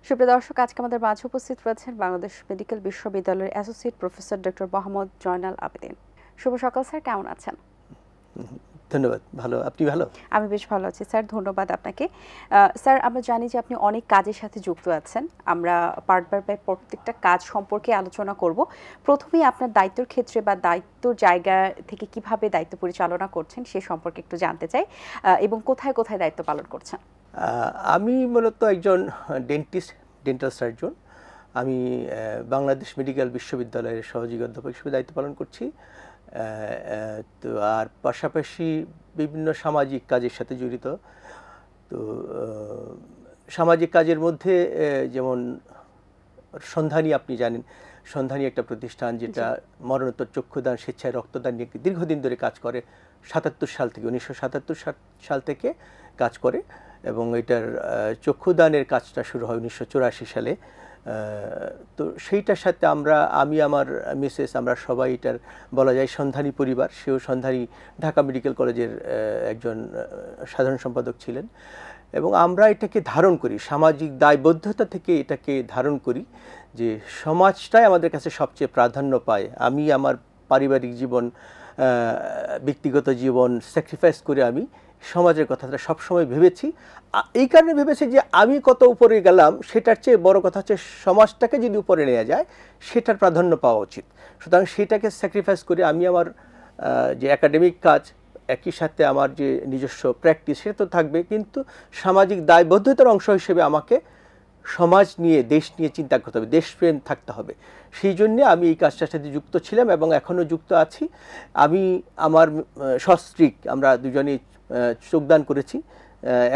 সুপ্রিয় দর্শক, আজকে আমাদের মাঝে উপস্থিত রয়েছেন বাংলাদেশ মেডিকেল বিশ্ববিদ্যালয়ের associate professor doctor Mohammad Zainal Abedin. শুভ সকাল স্যার, কেমন আছেন? ধন্যবাদ, ভালো। আপনি ভালো? আমি বেশ ভালো আছি স্যার, ধন্যবাদ আপনাকে। স্যার, আমরা জানি যে আপনি অনেক কাজের সাথে যুক্ত আছেন। আমরা পার্ট বাই পার্ট প্রত্যেকটা কাজ সম্পর্কে আলোচনা করব। প্রথমেই আপনার দায়িত্বের ক্ষেত্রে বা দায়িত্বর জায়গা থেকে কিভাবে দায়িত্ব পরিচালনা করছেন সে সম্পর্কে একটু জানতে চাই, এবং কোথায় কোথায় দায়িত্ব পালন করছেন। আমি মূলত একজন ডেন্টাল সার্জন। আমি বাংলাদেশ মেডিকেল বিশ্ববিদ্যালয়ের সহযোগী অধ্যাপক হিসেবে দায়িত্ব পালন করছি। তো আর পাশাপাশি বিভিন্ন সামাজিক কাজের সাথে জড়িত। তো সামাজিক কাজের মধ্যে যেমন সন্ধানী, আপনি জানেন সন্ধানী একটা প্রতিষ্ঠান যেটা মরণোত্তর চক্ষুদান, স্বেচ্ছায় রক্তদান নিয়ে দীর্ঘদিন ধরে কাজ করে। 1977 সাল থেকে কাজ করে, এবং এটার চক্ষুদানের কাজটা শুরু হয় 1984 সালে। তো সেইটার সাথে আমি আমার মিসেস, আমরা সবাই এটার বলা যায় সন্ধানী পরিবার। সেও সন্ধানী ঢাকা মেডিকেল কলেজের একজন সাধারণ সম্পাদক ছিলেন, এবং আমরা এটাকে ধারণ করি, সামাজিক দায়বদ্ধতা থেকে এটাকে ধারণ করি যে সমাজটাই আমাদের কাছে সবচেয়ে প্রাধান্য পায়। আমি আমার পারিবারিক জীবন, ব্যক্তিগত জীবন স্যাক্রিফাইস করে আমি সমাজের কথাটা সবসময় ভেবেছি। এই কারণে ভেবেছি যে আমি কত উপরে গেলাম সেটার চেয়ে বড় কথা হচ্ছে সমাজটাকে যদি উপরে নেওয়া যায় সেটার প্রাধান্য পাওয়া উচিত। সুতরাং সেটাকে স্যাক্রিফাইস করে আমি আমার যে একাডেমিক কাজ, একই সাথে আমার যে নিজস্ব প্র্যাকটিস সেটা তো থাকবে, কিন্তু সামাজিক দায়বদ্ধতার অংশ হিসেবে আমাকে সমাজ নিয়ে, দেশ নিয়ে চিন্তা করতে হবে, দেশপ্রেম থাকতে হবে। সেই জন্যে আমি এই কাজটার সাথে যুক্ত ছিলাম এবং এখনও যুক্ত আছি। আমি আমার সস্ত্রীক, আমরা দুজনেই যোগদান করেছি।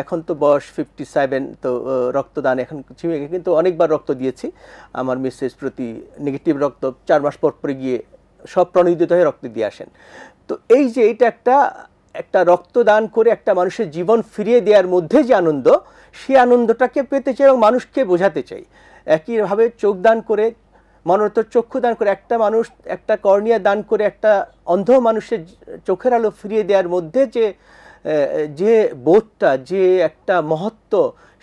এখন তো বয়স 57, তো রক্তদান এখন ছিমে গেছে, কিন্তু অনেকবার রক্ত দিয়েছি। আমার মিসেস প্রতি নেগেটিভ রক্ত 4 মাস পর পরে গিয়ে সব প্রণোদিত হয়ে রক্ত দিয়ে আসেন। তো এই যে এটা একটা রক্তদান করে একটা মানুষের জীবন ফিরিয়ে দেওয়ার মধ্যে যে আনন্দ, সেই আনন্দটাকে পেতে চাই এবং মানুষকে বোঝাতে চাই। একইভাবে চোখদান করে, মরণোত্তর চক্ষুদান করে একটা মানুষ, একটা কর্নিয়া দান করে একটা অন্ধ মানুষের চোখের আলো ফিরিয়ে দেওয়ার মধ্যে যে বোধটা, যে একটা মহত্ব,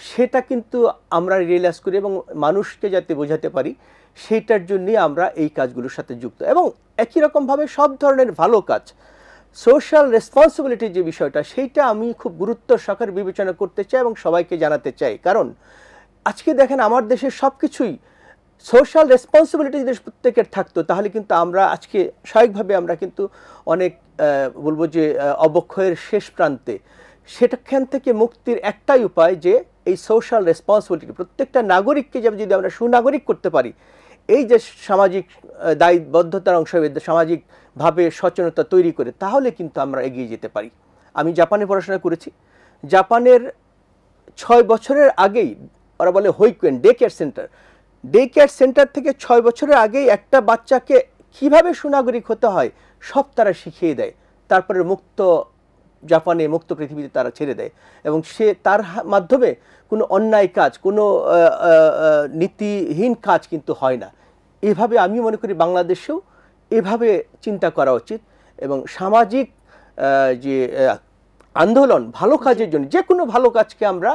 সেটা কিন্তু আমরা রিয়েলাইজ করি এবং মানুষকে যাতে বোঝাতে পারি সেইটার জন্যই আমরা এই কাজগুলোর সাথে যুক্ত। এবং একই রকমভাবে সব ধরনের ভালো কাজ, সোশ্যাল রেসপন্সিবিলিটির যে বিষয়টা, সেইটা আমি খুব গুরুত্ব সহকারে বিবেচনা করতে চাই এবং সবাইকে জানাতে চাই। কারণ আজকে দেখেন আমার দেশের সব কিছুই সোশ্যাল রেসপন্সিবিলিটি যদি প্রত্যেকের থাকতো, তাহলে কিন্তু আমরা আজকে স্বাভাবিকভাবে আমরা কিন্তু অনেক বলবো যে অবক্ষয়ের শেষ প্রান্তে। সেটাখান থেকে মুক্তির একটাই উপায় যে এই সোশ্যাল রেসপন্সিবিলিটি, প্রত্যেকটা নাগরিককে যদি আমরা সুনাগরিক করতে পারি, এই যে সামাজিক দায়বদ্ধতার অংশ, সামাজিকভাবে সচেতনতা তৈরি করে, তাহলে কিন্তু আমরা এগিয়ে যেতে পারি। আমি জাপানে পড়াশোনা করেছি। জাপানের 6 বছরের আগেই, ওরা বলে হোইকুয়েন ডে কেয়ার সেন্টার থেকে 6 বছরের আগেই একটা বাচ্চাকে কিভাবে সুনাগরিক হতে হয় সব তারা শিখিয়ে দেয়। তারপরে জাপানে মুক্ত পৃথিবীতে তারা ছেড়ে দেয়, এবং তার মাধ্যমে কোনো অন্যায় কাজ, কোনো নীতিহীন কাজ কিন্তু হয় না। এভাবে আমি মনে করি বাংলাদেশেও এভাবে চিন্তা করা উচিত, এবং সামাজিক যে আন্দোলন, ভালো কাজের জন্য যে কোনো ভালো কাজকে আমরা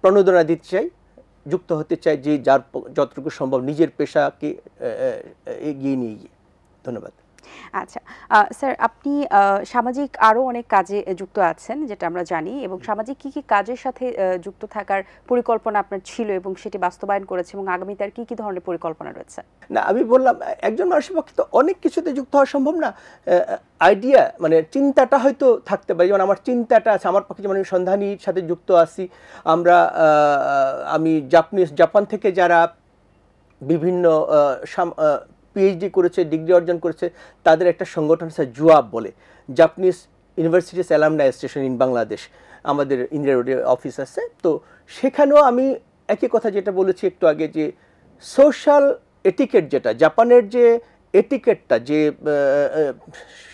প্রণোদনা দিতে চাই, যুক্ত হতে চাই, যে যার যতটুকু সম্ভব নিজের পেশাকে এগিয়ে নিয়ে গিয়ে। ধন্যবাদ। আচ্ছা স্যার, আপনি সামাজিক আরও অনেক কাজে যুক্ত আছেন যেটা আমরা জানি, এবং সামাজিক কী কী কাজের সাথে যুক্ত থাকার পরিকল্পনা আপনার ছিল এবং সেটি বাস্তবায়ন করেছে, এবং আগামীতে আর কী কী ধরনের পরিকল্পনা রয়েছে? না, আমি বললাম একজন মানুষের পক্ষে তো অনেক কিছুতে যুক্ত হওয়া সম্ভব না। আইডিয়া মানে চিন্তাটা হয়তো থাকতে পারে, যেমন আমার চিন্তাটা আছে। আমার পক্ষে যেমন আমি সন্ধানীর সাথে যুক্ত আছি। আমি জাপান থেকে যারা বিভিন্ন পিএইচডি করেছে, ডিগ্রি অর্জন করেছে, তাদের একটা সংগঠন আছে জুয়াব বলে, Japanese universities alumni association in Bangladesh. আমাদের ইন্ডিয়া রোডে অফিস আছে। তো সেখানেও আমি একই কথা যেটা বলেছি একটু আগে, যে সোশ্যাল এটিকেট, যেটা জাপানের যে এটিকেটটা, যে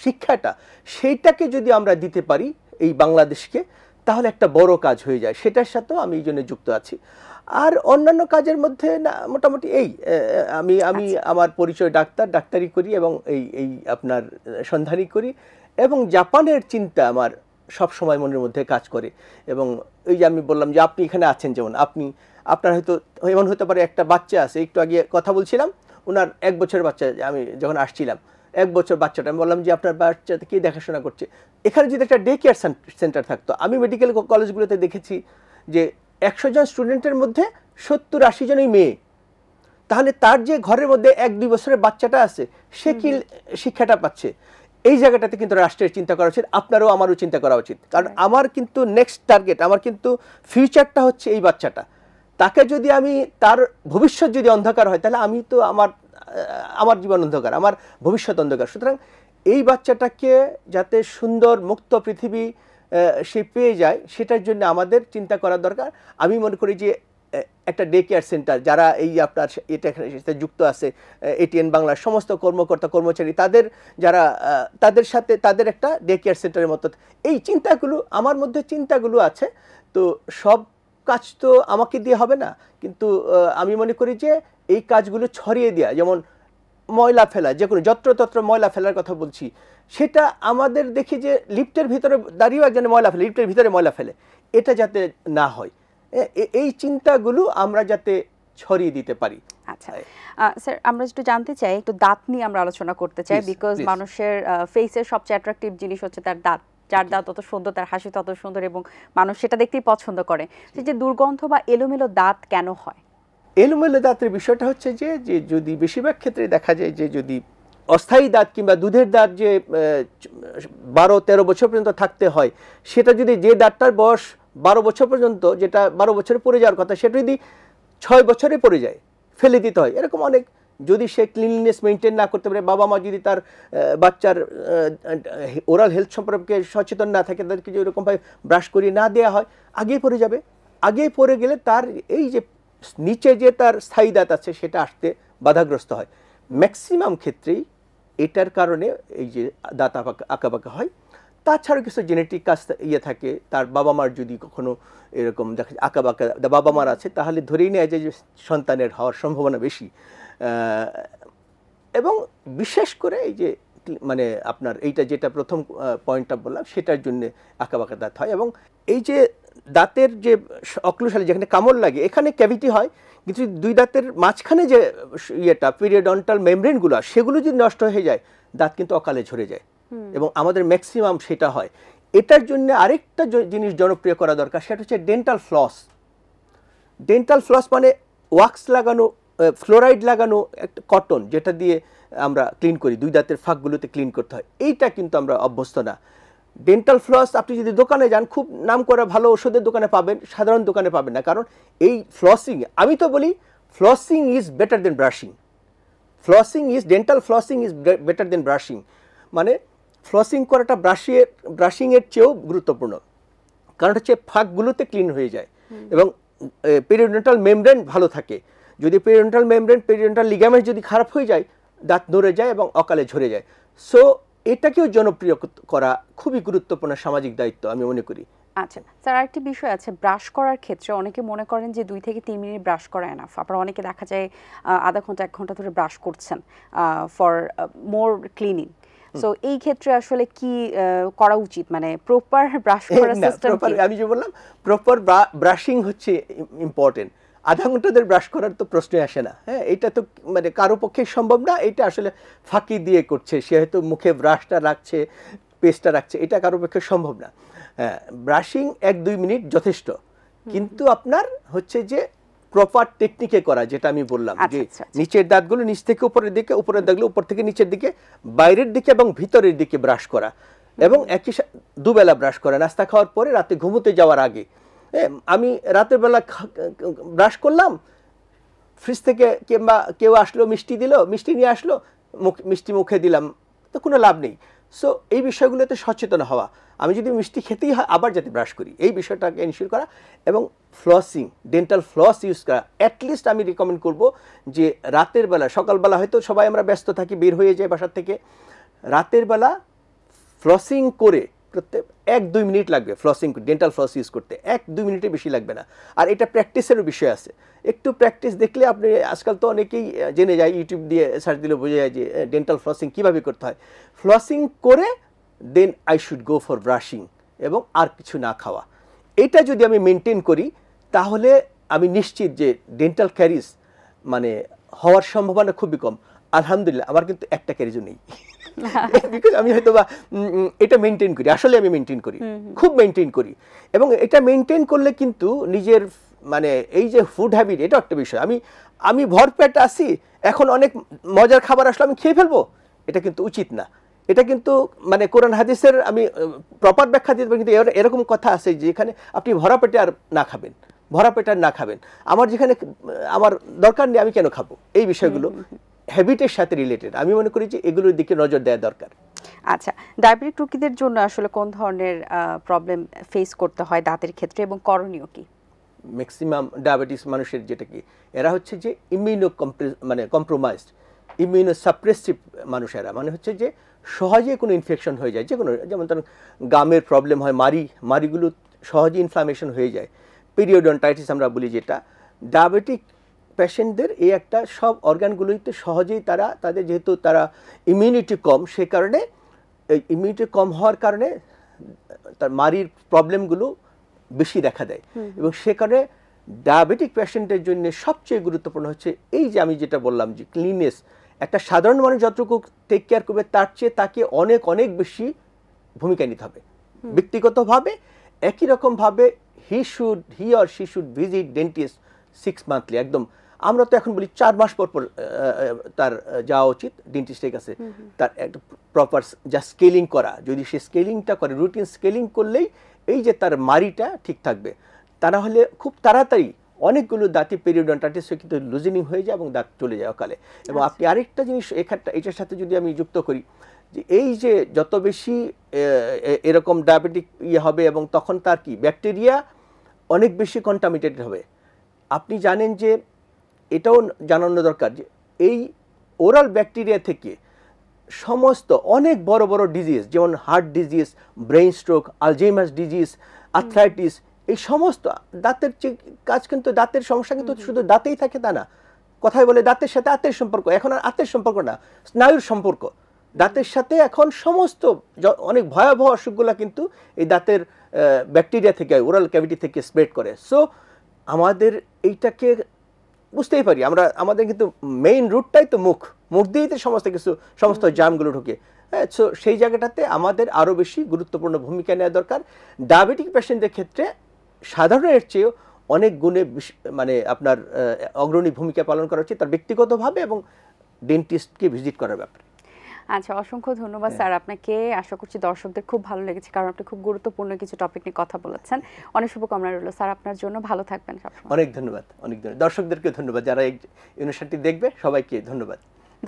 শিক্ষাটা, সেইটাকে যদি আমরা দিতে পারি এই বাংলাদেশকে, তাহলে একটা বড় কাজ হয়ে যায়। সেটার সাথেও আমি এই জন্য যুক্ত আছি। আর অন্যান্য কাজের মধ্যে না, মোটামুটি আমি আমার পরিচয় ডাক্তারি করি, এবং এই আপনার সন্ধানী করি, এবং জাপানের চিন্তা আমার সব সময় মনের মধ্যে কাজ করে। এবং এই যে আমি বললাম যে আপনি এখানে আছেন, যেমন আপনার হয়তো এমন হতে পারে একটা বাচ্চা আছে, একটু আগে কথা বলছিলাম, ওনার 1 বছরের বাচ্চা, আমি যখন আসছিলাম 1 বছর বাচ্চাটা, আমি বললাম যে আপনার বাচ্চাটা কে দেখাশোনা করছে। এখানে যদি একটা ডে কেয়ার সেন্টার থাকতো, আমি মেডিকেল কলেজগুলোতে দেখেছি যে 100 জন স্টুডেন্টের মধ্যে 70-80 জনই মেয়ে, তাহলে তার যে ঘরের মধ্যে 1-2 বছরের বাচ্চাটা আছে সে কি শিক্ষাটা পাচ্ছে? এই জায়গাটাতে কিন্তু রাষ্ট্রের চিন্তা করা উচিত, আপনারও আমারও চিন্তা করা উচিত। কারণ আমার কিন্তু নেক্সট টার্গেট, আমার কিন্তু ফিউচারটা হচ্ছে এই বাচ্চাটা। তাকে যদি আমি, তার ভবিষ্যৎ যদি অন্ধকার হয়, তাহলে আমি তো আমার জীবন অন্ধকার, আমার ভবিষ্যৎ অন্ধকার। সুতরাং এই বাচ্চাটাকে যাতে সুন্দর মুক্ত পৃথিবী সে পেয়ে যায়, সেটার জন্য আমাদের চিন্তা করা দরকার। আমি মনে করি যে একটা ডে কেয়ার সেন্টার, যারা এই আপনার এটা সাথে যুক্ত আছে, এটিএন বাংলার সমস্ত কর্মকর্তা কর্মচারী, তাদের সাথে তাদের একটা ডে কেয়ার সেন্টারের মতো এই চিন্তাগুলো আমার মধ্যে চিন্তাগুলো আছে। তো সব কাজ তো আমাকে দিয়ে হবে না, কিন্তু আমি মনে করি যে এই কাজগুলো ছড়িয়ে দেওয়া, যেমন ময়লা ফেলা, যে কোনো যত্রতত্র ময়লা ফেলার কথা বলছি, সেটা আমাদের দেখি যে লিফটের ভিতরে দাঁড়িয়েও একজন ময়লা ফেলে, লিফটের ভিতরে ময়লা ফেলে, এটা যাতে না হয়, এই চিন্তাগুলো আমরা যাতে ছড়িয়ে দিতে পারি। আচ্ছা স্যার, আমরা একটু জানতে চাই, একটু দাঁত নিয়ে আমরা আলোচনা করতে চাই, বিকজ মানুষের ফেসের সবচেয়ে অ্যাট্রাকটিভ জিনিস হচ্ছে তার দাঁত। যার দাঁত তত সুন্দর, তার হাসি তত সুন্দর, এবং মানুষ সেটা দেখতেই পছন্দ করে। যে দুর্গন্ধ বা এলোমেলো দাঁত কেন হয়? এলোমেলো দাঁতের বিষয়টা হচ্ছে যে যদি বেশিরভাগ ক্ষেত্রে দেখা যায় যে যদি অস্থায়ী দাঁত কিংবা দুধের দাঁত যে 12-13 বছর পর্যন্ত থাকতে হয়, সেটা যদি যে দাঁতটার বয়স 12 বছর পর্যন্ত, যেটা 12 বছরে পড়ে যাওয়ার কথা, সেটা যদি 6 বছরে পড়ে যায়, ফেলে দিতে হয়। এরকম অনেক, যদি সে ক্লিনলিনেস মেনটেন না করতে পারে, বাবা মা যদি তার বাচ্চার ওরাল হেলথ সম্পর্কে সচেতন না থাকে, তাদেরকে যদি এরকমভাবে ব্রাশ করিয়ে না দেওয়া হয়, আগেই পড়ে যাবে। আগেই পড়ে গেলে তার এই যে নিচে যে তার স্থায়ী দাঁত আছে, সেটা আসতে বাধাগ্রস্ত হয়। ম্যাক্সিমাম ক্ষেত্রেই এটার কারণে এই যে দাঁত আঁকাবাঁকা হয়। তাছাড়াও কিছু জেনেটিক কাজ থাকে, তার বাবা মার যদি কখনো এরকম দেখা আঁকাবাঁকা বাবা মার আছে, তাহলে ধরেই নেয় যে সন্তানের হওয়ার সম্ভাবনা বেশি। এবং বিশেষ করে এই যে মানে আপনার এইটা যেটা প্রথম পয়েন্টটা বললাম, সেটার জন্য আঁকাবাঁকা দাঁত হয়। এবং এই যে দাঁতের যে অক্লুসালি, যেখানে কামড় লাগে, এখানে ক্যাভিটি হয়, কিন্তু দুই দাঁতের মাঝখানে যে ইয়েটা পিরিয়ডন্টাল মেমব্রেনগুলো, সেগুলো যদি নষ্ট হয়ে যায়, দাঁত কিন্তু অকালে ঝরে যায়, এবং আমাদের ম্যাক্সিমাম সেটা হয়। এটার জন্য আরেকটা জিনিস জনপ্রিয় করা দরকার, সেটা হচ্ছে ডেন্টাল ফ্লস। ডেন্টাল ফ্লস মানে ওয়াক্স লাগানো, ফ্লোরাইড লাগানো একটা কটন, যেটা দিয়ে আমরা ক্লিন করি, দুই দাঁতের ফাঁকগুলোতে ক্লিন করতে হয়। এইটা কিন্তু আমরা অভ্যস্ত না। ডেন্টাল ফ্লস আপনি যদি দোকানে যান, খুব নাম করা ভালো ওষুধের দোকানে পাবেন, সাধারণ দোকানে পাবেন না। কারণ এই ফ্লসিং, আমি তো বলি flossing is better then brushing. Dental flossing is better then brushing. মানে ফ্লসিং করাটা ব্রাশিংয়ের চেয়েও গুরুত্বপূর্ণ, কারণ হচ্ছে ফাঁকগুলোতে ক্লিন হয়ে যায় এবং পেরিওডন্টাল মেমব্রেন ভালো থাকে। যদি পেরিওডন্টাল লিগামেন্ট যদি খারাপ হয়ে যায়, দাঁত নড়ে যায় এবং অকালে ঝরে যায়। সো এটাকেও জনপ্রিয় করা খুবই গুরুত্বপূর্ণ সামাজিক দায়িত্ব আমি মনে করি। আচ্ছা স্যার, আরেকটি বিষয় আছে, ব্রাশ করার ক্ষেত্রে অনেকে মনে করেন যে 2 থেকে 3 মিনিট ব্রাশ করা এনাফ। আবার অনেকে দেখা যায় আধা ঘন্টা 1 ঘন্টা ধরে ব্রাশ করছেন ফর মোর ক্লিনিং। সো এই ক্ষেত্রে আসলে কি করা উচিত, মানে প্রপার ব্রাশ করার সিস্টেম কি? আমি যে বললাম, প্রপার ব্রাশিং হচ্ছে ইম্পর্টেন্ট। আধা ঘন্টা ধরে ব্রাশ করার তো প্রশ্নই আসে না। হ্যাঁ, এটা তো মানে কারো পক্ষে সম্ভব না। এটা আসলে ফাঁকি দিয়ে করছে, সে হয়তো মুখে ব্রাশটা রাখছে, পেস্টটা রাখছে, এটা কারো পক্ষে সম্ভব না। হ্যাঁ, ব্রাশিং 1-2 মিনিট যথেষ্ট, কিন্তু আপনার হচ্ছে যে প্রপার টেকনিকে করা, যেটা আমি বললাম যে নিচের দাঁতগুলো নিচ থেকে উপরের দিকে, উপরের দাঁতগুলো উপর থেকে নিচের দিকে, বাইরের দিকে এবং ভিতরের দিকে ব্রাশ করা, এবং একই দুবেলা ব্রাশ করা, নাস্তা খাওয়ার পরে, রাতে ঘুমোতে যাওয়ার আগে। আমি রাতের বেলা ব্রাশ করলাম, ফ্রিজ থেকে কিংবা কেউ আসলো মিষ্টি দিল, মিষ্টি নিয়ে আসলো, মিষ্টি মুখে দিলাম, তো কোনো লাভ নেই। সো এই বিষয়গুলোতে সচেতন হওয়া, আমি যদি মিষ্টি খেতেই হয় আবার যাতে ব্রাশ করি, এই বিষয়টাকে এনশিওর করা। এবং ফ্লসিং, ডেন্টাল ফ্লস ইউজ করা, অ্যাটলিস্ট আমি রিকমেন্ড করব যে রাতের বেলা, সকালবেলা হয়তো সবাই আমরা ব্যস্ত থাকি, বের হয়ে যায় বাসার থেকে, রাতের বেলা ফ্লসিং করে প্রত্যেক 1-2 মিনিট লাগবে ফ্লসিং, ডেন্টাল ফ্লস ইউজ করতে 1-2 মিনিটের বেশি লাগবে না। আর এটা প্র্যাকটিসেরও বিষয় আছে, একটু প্র্যাকটিস দেখলে আপনি, আজকাল তো অনেকেই জেনে যায়, ইউটিউব দিয়ে সার্চ দিলে বোঝা যায় যে ডেন্টাল ফ্লসিং কীভাবে করতে হয়। ফ্লসিং করে দেন I should go for brushing. এবং আর কিছু না খাওয়া, এটা যদি আমি মেনটেন করি তাহলে আমি নিশ্চিত যে ডেন্টাল ক্যারিজ মানে হওয়ার সম্ভাবনা খুবই কম। আলহামদুলিল্লাহ আমার কিন্তু একটা ক্যারিজও নেই, বিকজ আমি হয়তো বা এটা মেনটেন করি, আসলে আমি মেনটেন করি, খুব মেনটেন করি। এবং এটা মেনটেন করলে কিন্তু নিজের মানে এই যে ফুড হ্যাবিট, এটা একটা বিষয়। আমি ভরপেট আছি, এখন অনেক মজার খাবার আসলে আমি খেয়ে ফেলবো, এটা কিন্তু উচিত না। এটা কিন্তু মানে কোরআন হাদিসের আমি প্রপার ব্যাখ্যা দিতে পারি, কিন্তু এরকম কথা আছে যে এখানে আপনি ভরা পেটে আর না খাবেন, ভরা পেটে আর না খাবেন, আমার যেখানে আমার দরকার নেই আমি কেন খাবো, এই বিষয়গুলো হ্যাবিটের সাথে রিলেটেড। আমি মনে করি যে এগুলোর দিকে নজর দেওয়া দরকার। আচ্ছা, ডায়াবেটিক রোগীদের জন্য আসলে কোন ধরনের প্রবলেম ফেস করতে হয় দাঁতের ক্ষেত্রে এবং করণীয় কি? ম্যাক্সিমাম ডায়াবেটিস মানুষের যেটা কি, এরা হচ্ছে যে মানে কম্প্রোমাইজড, ইমিউনো সাপ্রেসিভ মানুষ। এরা মানে হচ্ছে যে সহজে কোনো ইনফেকশন হয়ে যায়, যে কোনো, যেমন ধরুন গামের প্রবলেম হয়, মাড়িগুলো সহজে ইনফ্লামেশন হয়ে যায়, পিরিয়ডন্টাইটিস আমরা বলি যেটা। ডায়াবেটিক পেশেন্টদের এই একটা সব অর্গানগুলোতে সহজেই তাদের যেহেতু তারা ইমিউনিটি কম, সে কারণে এই ইমিউনিটি কম হওয়ার কারণে তার মাড়ির প্রবলেমগুলো বেশি দেখা দেয়। এবং সে কারণে ডায়াবেটিক পেশেন্টের জন্য সবচেয়ে গুরুত্বপূর্ণ হচ্ছে এই যে আমি যেটা বললাম যে ক্লিননেস। একটা সাধারণ মানুষ যতটুকু টেক কেয়ার করবে তার চেয়ে তাকে অনেক অনেক বেশি ভূমিকা নিতে হবে ব্যক্তিগতভাবে। একই রকমভাবে he or she should visit dentist 6 monthly. একদম আমরা তো এখন বলি 4 মাস পর পর তার যাওয়া উচিত ডেন্টিস্টের কাছে। তার একটা প্রপার যা স্কেলিং করা, যদি সে স্কেলিংটা করে, রুটিন স্কেলিং করলেই এই যে তার মাড়িটা ঠিক থাকবে। তা না হলে খুব তাড়াতাড়ি অনেকগুলো দাঁতে পেরিওডন্টাইটিস কিন্তু লুজেনিং হয়ে যায় এবং দাঁত চলে যায় অকালে। এবং আপনি আরেকটা জিনিস এটার সাথে যদি আমি যুক্ত করি, যে এই যে যত বেশি এরকম ডায়াবেটিক হবে এবং তখন তার কি ব্যাকটেরিয়া অনেক বেশি কন্টামিনেটেড হবে। আপনি জানেন যে এটাও জানানো দরকার যে এই ওরাল ব্যাকটেরিয়া থেকে সমস্ত অনেক বড় বড় ডিজিজ, যেমন heart disease, brain stroke, Alzheimer's disease, arthritis, এই সমস্ত দাঁতের যে কাজ, কিন্তু দাঁতের সমস্যা কিন্তু শুধু দাঁতেই থাকে তা না। কথায় বলে দাঁতের সাথে আত্মের সম্পর্ক, এখন আর আত্মের সম্পর্ক না, স্নায়ুর সম্পর্ক। দাঁতের সাথে এখন সমস্ত অনেক ভয়াবহ অসুখগুলো কিন্তু এই দাঁতের ব্যাকটেরিয়া থেকে, ওরাল ক্যাভিটি থেকে স্প্রেড করে। সো আমাদের এইটাকে বুঝতেই পারি আমরা, আমাদের কিন্তু মেইন রুটটাই তো মুখ দিয়েই তো সমস্ত জামগুলো ঢুকে। হ্যাঁ, সো সেই জায়গাটাতে আমাদের আরও বেশি গুরুত্বপূর্ণ ভূমিকা নেওয়া দরকার। ডায়াবেটিক পেশেন্টদের ক্ষেত্রে সাধারণের চেয়েও অনেক গুণে মানে আপনার অগ্রণী ভূমিকা পালন করা উচিত তার ব্যক্তিগতভাবে এবং ডেন্টিস্টকে ভিজিট করার ব্যাপারে। আচ্ছা, অসংখ্য ধন্যবাদ স্যার আপনাকে। আশা করছি দর্শকদের খুব ভালো লেগেছে, কারণ আপনি খুব গুরুত্বপূর্ণ কিছু টপিক নিয়ে কথা বলেছেন। অনেক শুভকামনা রইল স্যার আপনার জন্য, ভালো থাকবেন সবসময়। অনেক ধন্যবাদ, দর্শকদেরকে ধন্যবাদ, যারা এই অনুষ্ঠানটি দেখবে সবাইকে ধন্যবাদ।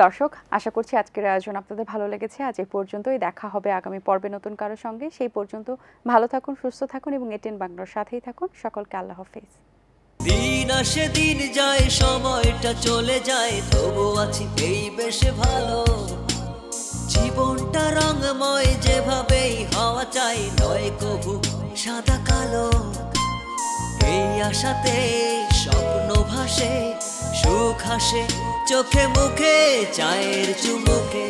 দর্শক, আশা করছি আজকের আয়োজন আপনাদের ভালো লেগেছে। আজ এই পর্যন্তই, দেখা হবে আগামী পর্বে নতুন কারোর সঙ্গে। সেই পর্যন্ত ভালো থাকুন, সুস্থ থাকুন এবং এটিএন বাংলার সাথেই থাকুন। সকলকে আল্লাহ হাফেজ। দিন আসে দিন যায়, সময়টা চলে যায়, তবু আছি এই বেশ ভালো। জীবনটা রঙময়, যেভাবেই হওয়া চাই, নয় কবু সাদা কালো। এই আশাতে স্বপ্ন ভাসে, সুখ হাসে চোখে মুখে, চায়ের চুমুকে।